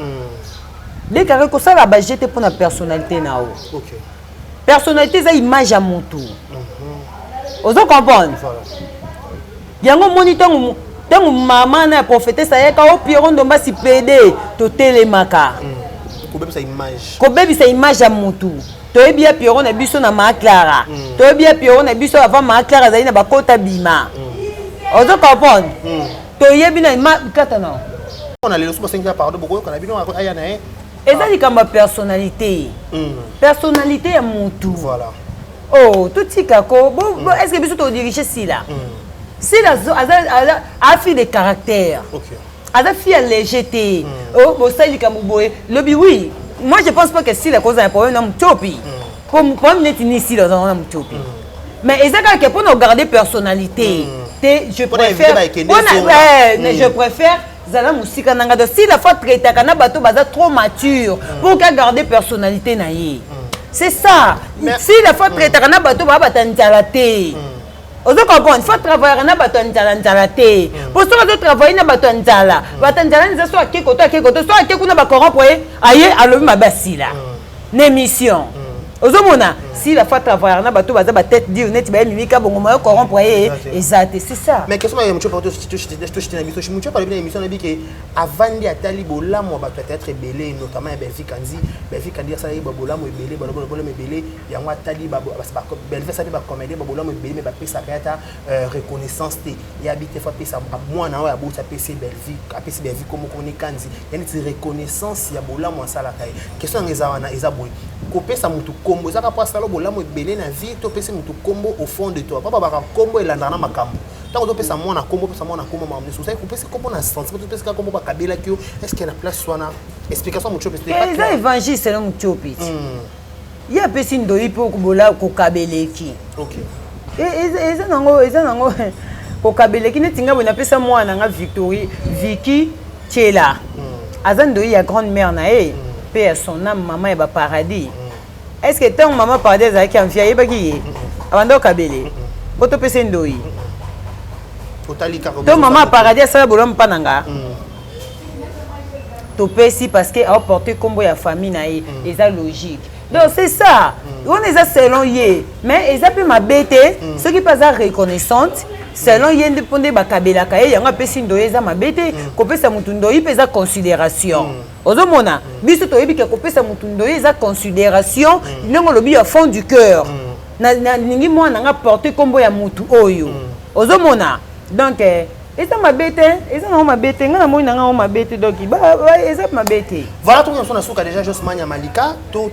[SPEAKER 2] dès que ça la bas j'étais pour la personnalité na
[SPEAKER 1] OK
[SPEAKER 2] personnalité ça image à mon tour vous comprenez yango moniteur tango maman na prophète ça y ka o piron ndomba si PD to telemaka ko bebi sa image à mon tour to e bien piron na biso na ma clara to e bien piron na biso avant ma clara za ina ba kota bima vous comprenez to yebi na ma katana
[SPEAKER 1] on a les sous 5 pardon beaucoup on a bino aya na
[SPEAKER 2] et ça dit comme ma personnalité personnalité à mon tour
[SPEAKER 1] voilà
[SPEAKER 2] oh tout tikako bon est-ce que biso to diriger si là si la a fille de caractère
[SPEAKER 1] OK
[SPEAKER 2] a fille à légèreté oh bon ça dit comme boy lobby oui moi je pense pas que si la cause a un problème dans mon topi pour n'être ici dans mon topi mais exactement que pour nous garder personnalité je préfère mais je préfère zala musika nanga de si la fois traiter kana bato baza trop mature pour garder personnalité na ye c'est ça si la fois traiter kana bato ba batantala te ozo comprendre faut travailler na bato ntala te pour ça de travailler na bato ntala batantala nza so akekoto so akekuna ba corrompre aye alobi mabasila n'émission ozo mona si la fois travailler na bato baza ba tête dire net ba mimika bongo ma corrompre exact c'est ça
[SPEAKER 1] mais question moi mucho porto je na biso mucho parler bien émission na bi que avant di atali bolamo ba peut-être belé notamment Belgique Kandi ça y ba bolamo belé bolamo belé yango atali ba Belgique ça ba comédie ba bolamo belé mais ba pesa kata reconnaissance te ya habité fa pesa moi na wa bo ça PC Belgique comme on Kandi yani ti reconnaissance ya bolamo sala kai question ngeza wana eza boy ko pesa mutu kombo za ka pa sala bolamo belé na vie to pesa mutu kombo au fond de toi papa ba kombo elanda na makambo tant que pesa moi na kombo mamne so ça ko pesa kombo na sens to pesa kombo ba kabela kio est-ce qu'il y a la place soit explication mucho pesa
[SPEAKER 2] pas les évangile selon mucho pesa ya pesa ndoi po kubola ko kabeleki
[SPEAKER 1] OK
[SPEAKER 2] eza nango ko kabeleki netinga bona pesa moi na nga Victory Vicky Chela azandoi ya grande mère na paix à son âme maman et ba paradis est-ce que tant maman paradis avec un vieil bagi avant de kabele boto pesa ndoi to maman paradis ça bolom pananga to pesi parce que a porté combo ya famille na et ça logique donc c'est ça on est selon yé mais ils appellent ma bête ceux qui pas reconnaissante selon yé ndepondé ba kabela kaye yanga pesi ndoye za ma bête ko pesa mutu ndoyi pesa considération ozomona biso to yebi ke ko pesa mutu ndoye za considération ndongo lobi à fond du cœur na ningi moi na nga porter combo ya mutu oyo ozomona donc eza mabete eza na mabete ngana moi na nga mabete donc eza mabete
[SPEAKER 1] voilà tout on a souka déjà Josmania Malika to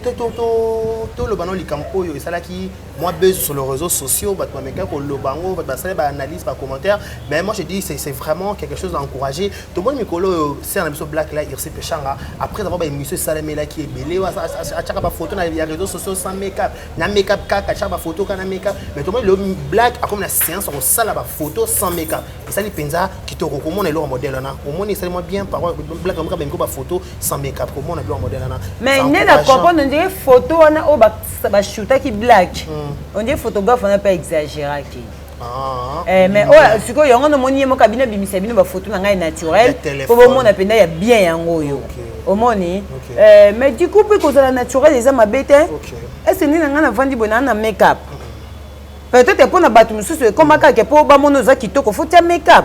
[SPEAKER 1] le banon likampo yo ça là qui moi buzz sur les réseaux sociaux bat mameka ko lo bango bat ça ba analyse par commentaire mais moi je dis c'est vraiment quelque chose à encourager tout le monde mikolo c'est un émission black là irsi pechanga après avoir ba émission Salame là qui est belé a chaka ba photo na les réseaux sociaux sans make-up na make-up kaka chaka ba photo kana make-up mais tout le monde le black a comme la séance on sala ba photo sans make-up et ça les penza qui te recommande le modèle là au moins c'est moi bien par black comme ben ko ba photo sans make-up comment on a le modèle là
[SPEAKER 2] mais n'est la comprendre on dirait photo on a ba shooter qui black on dit photographe on n'a pas exagéré qui mais ce que yango no moni mo cabinet bimisa bino ba photo na ngai naturel pour au monde apenda ya bien yango yo au moni mais du coup pour cause la naturel les ma bête est-ce ni na ngana vandi bona na make up peut-être pour na batu mususu comme aka pour ba mono za kitoko faut ta make up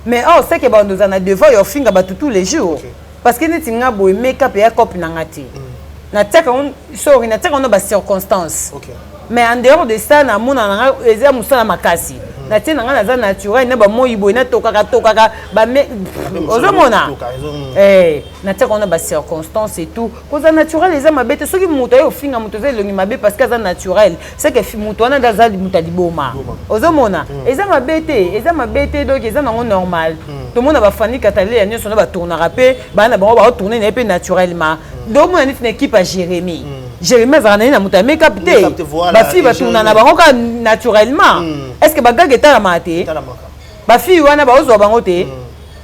[SPEAKER 2] mais c'est que ba nous en a devant yo finga batu tous les jours parce que netinga boy make up ya cop na ngati na teka on sorry na teka on ba circonstance mais en dehors de ça na mona na eza musala makasi na tina nga na naturel na ba moyibo na tokaka ba ozomona na teka on ba circonstance et tout cause naturel eza mabete soki muto yo finga muto ze longi mabe parce que eza naturel c'est que muto na daza muta liboma ozomona eza mabete donc eza nango normal tout le monde va Fanny Katalé et nous on va tourner rapé bah na va tourner un peu naturellement donc on a une équipe à Jérémy Jérémy azana na muta make up té ba fille va tourner na bango naturellement est-ce que ba gaga ta la maté ba fille wana ba ozo bango té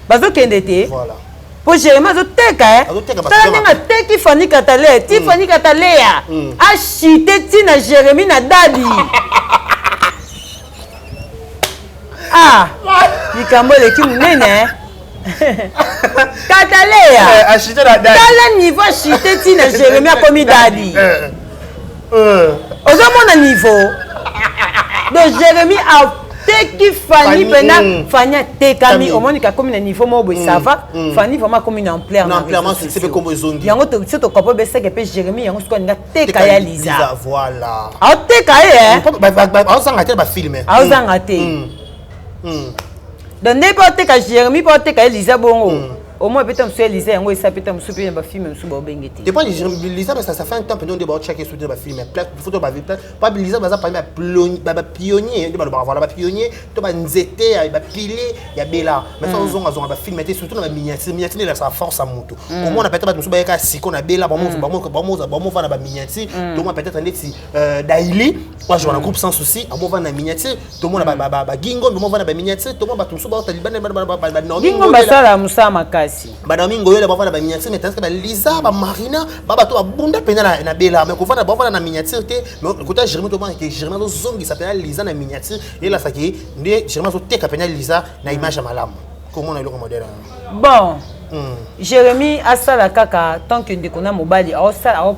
[SPEAKER 2] ba zo kende té
[SPEAKER 1] voilà
[SPEAKER 2] pour Jérémy zo teka tala nga teki Fanny Katalé ti Fanny Katalé a chité ti na Jérémy na dadi ah likambo leki munene Katalé
[SPEAKER 1] acheter la dadi
[SPEAKER 2] tala niveau chité ti na Jérémy akomi dadi ozomona niveau de Jérémy a teki Fanny pena Fanny tekami omoni ka komi na niveau mo boy ça va Fanny vraiment comme en plein
[SPEAKER 1] non clairement c'est pas comme zongi
[SPEAKER 2] yango to surtout kopo be seke pe Jérémy yango sko nga teka ya Lisa
[SPEAKER 1] voilà
[SPEAKER 2] a teka
[SPEAKER 1] ba osanga te ba filmer
[SPEAKER 2] a osanga te donc n'importe ka Jérémy peut teka Lisa bongo au moins peut-être monsieur Lisa yango ça peut-être monsieur pe ba film monsieur ba bengeti
[SPEAKER 1] dépend de Lisa mais ça fait un temps que nous de checker sur ba film mais photo ba vie pas Lisa ba parmi ba pionnier de ba voilà ba pionnier to ba nzete ba pilier ya bela mais ça ozonga zonga ba film mais surtout na miniature là ça force à moto au moins on a peut-être ba monsieur ba ka siko na bela ba mo va na ba miniature to moi peut-être ndeti daily moi je vois un groupe sans souci à moi va na miniature to moi ba gingo moi va na ba miniature to moi ba tout ba taliban ba
[SPEAKER 2] gingo ba sala musa makasi
[SPEAKER 1] badamingo yele bavana ba miniature mais tandis que ba Lisa ba Marina ba to abunda pena na bela mais ko vana bavana na miniature te mais kota Jérémy to banque Jérémy zo zongi ça pena Lisa na miniature et là ça qui ndé Jérémy zo teka pena Lisa na image ya malamu comment on a le modèle
[SPEAKER 2] bon Jérémy asala kaka tant que ndekona mobali a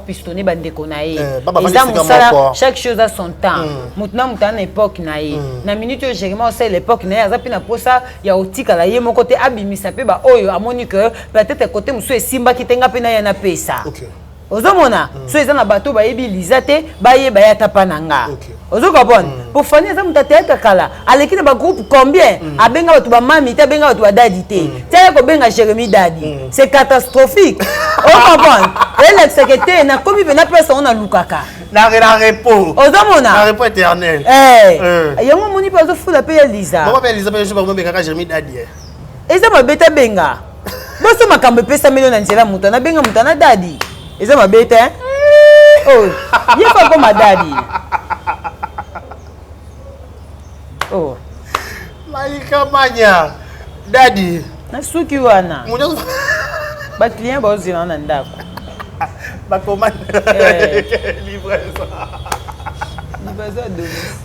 [SPEAKER 2] pistonné ba ndekona ye chaque chose a son temps mutna mutana époque na ye na minute Jérémy c'est l'époque na ye azapi na posa ya otika la ye mon côté abimisa pe ba oyo amoni que peut-être côté musu esimba kitenga pe na ya na pesa ozomona so eza na bato bayebi Lisa te bayeba ya tapananga ozokabona pour Fanny eza mutate kakala aleki na ba groupe combien abenga bato ba mami te abenga bato ba dadi te tia ko benga Jérémy dadi c'est catastrophique ozokabona elle secrétaire na komi pe na pesa on a lukaka
[SPEAKER 1] na repos
[SPEAKER 2] ozomona
[SPEAKER 1] na repos éternel
[SPEAKER 2] yango moni pa zo fula pe ya Lisa
[SPEAKER 1] mama pe Lisa pe je ba mo benga Jérémy dadi
[SPEAKER 2] eza mabeta benga boso makambo pesa million na nzela muta na benga muta na dadi eza mabeta hein oh il faut comme dadi oh
[SPEAKER 1] malika manya dadi
[SPEAKER 2] na suki wana ba client ba ozina na ndako
[SPEAKER 1] ba commande livraison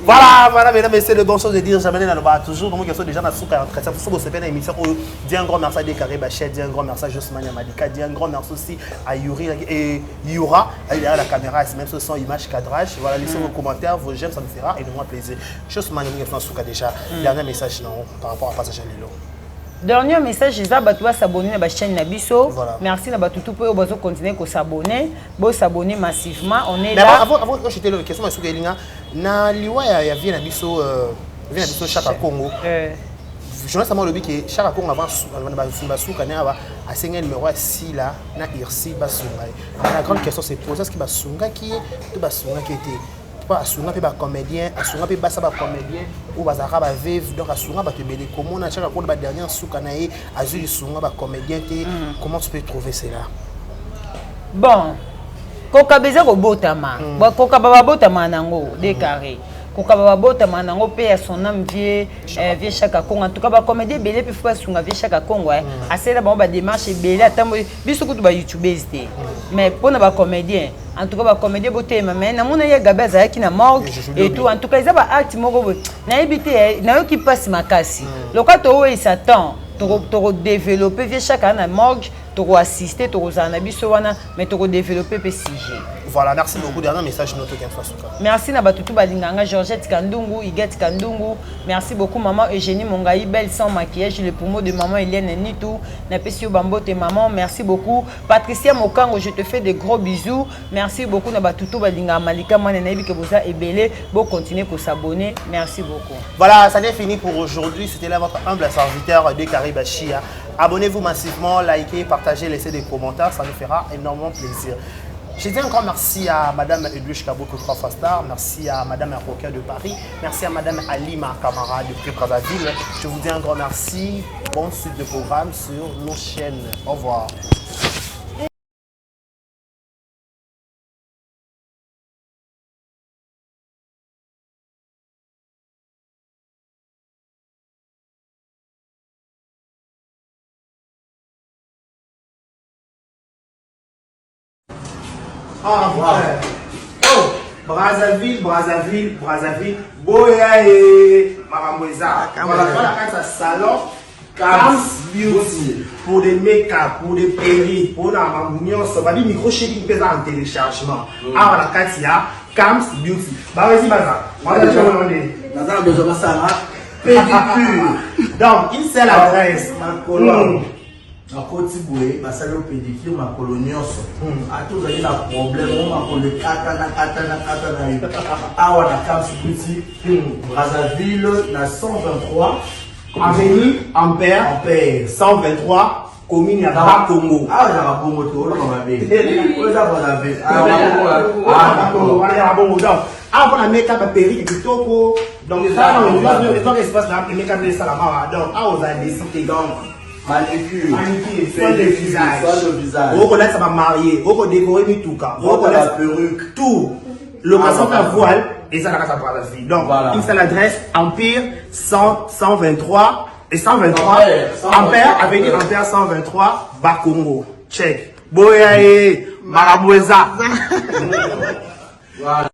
[SPEAKER 2] Voilà,
[SPEAKER 1] mesdames et messieurs, le bon chose de dire, jamais toujours, donc il y a déjà dans souka entretien pour ce faire une émission où dit un grand merci à Décaré Bachet, dit un grand merci à Josmane Yamadika, dit un grand merci aussi à Yuri et Yura, derrière la caméra, même ce son image cadrage. Voilà, laissez vos commentaires, vos j'aime, ça me fera énormément plaisir. Josmane Yamadika souka déjà, dernier message non par rapport à passage à Lilo.
[SPEAKER 2] Dernier message, les abats doivent s'abonner à la chaîne Nabiso. Merci à tout pour vous continuer à s'abonner, vous s'abonner massivement. On est là.
[SPEAKER 1] Avant que je te la question, est-ce que Elinga, na liwa ya vient Nabiso, vient Nabiso chaque Congo. Je ne sais pas le que chaque Congo avant Basou Kanava a signé le numéro 6 là, na Irsi Basunga. La grande question c'est posée, est-ce que Basunga qui est, tout Basunga qui était. Asunga pe ba comédien asunga pe basa ba comédien ou bazaka ba vivre donc asunga ba te bele comment on a chaque fois ba dernière souka na ye azuli sunga ba comédien te comment tu peux trouver cela
[SPEAKER 2] bon koka beza ko botama ba koka ba botama nango Décaré koka ba botama nango pe ya son âme vie chaque Congo en tout cas ba comédien belé pe fa sunga vie chaque Congo asela ba démarche belé atambo biso kutu ba youtubers te mais pour na ba comédien en tout cas ba comédien beauté mais na mona ya gabe azaki na morgue et tout en tout cas ils ba acte moko na ebité na yo qui passe makasi lokato o satan to développer vie chaque na morgue to assister to zana biso wana mais to développer pe sujet.
[SPEAKER 1] Voilà, merci beaucoup. Dernier message notre Kenfasuka.
[SPEAKER 2] Merci na batutu balinganga Georgette Kandungu, Igette Kandungu. Merci beaucoup maman Eugénie Mongaï, belle sans maquillage, le poumon de maman Hélène Nitou, Napesio Bambote maman, merci beaucoup. Patricia Mokango, je te fais de gros bisous. Merci beaucoup na batutu balinga Malika Manenabi que vous a ébélé. Bon continuez pour s'abonner. Merci beaucoup.
[SPEAKER 1] Voilà, ça n'est fini pour aujourd'hui. C'était là votre humble serviteur Décaré Bachia. Abonnez-vous massivement, likez, partagez, laissez des commentaires, ça nous fera énormément plaisir. Je dis encore merci à Madame Edwige Kaboko 3 fois star, merci à Madame Roquet de Paris, merci à Madame Alima Kamara depuis Brazzaville. Je vous dis un grand merci. Bonne suite de programme sur nos chaînes. Au revoir.
[SPEAKER 3] Ah, ouais. Oh, Brazzaville. Boya et Maramoueza. Voilà, voilà, salon. Cam's Beauty. Pour des make-up, pour des perruques, pour la mamouignon, ça va dire micro-shading pesant en téléchargement. Ah, voilà, Katia. Cam's Beauty. Bah, vas-y, Baza. Baza, besoin de ça, pédicure. Donc, une seule adresse. Ma colonne. Na koti boye basali o pédicure makolo nyonso atozali na problème o makolo kata na yo awa na Cam's Beauty Brazzaville na 123
[SPEAKER 1] Avenue Ampère 123 commune ya Bakongo.
[SPEAKER 3] awa na Bongo to lo mabe o za Brazzaville
[SPEAKER 1] Bongo donc avant la make-up à Péri kitoko donc ça on va le espace là le make-up de Salama donc à aux décidé donc
[SPEAKER 3] manicure,
[SPEAKER 1] soin de visage. On connaît ça va marier, on peut décorer Mituka, on connaît
[SPEAKER 3] la perruque,
[SPEAKER 1] tout. Location à voile et ça la casa Brazzaville. Donc voilà. Une seule adresse Empire 123 et 123 Ampère Avenue Ampère 123 Bakongo. Check. Boya et Maraboueza. Voilà.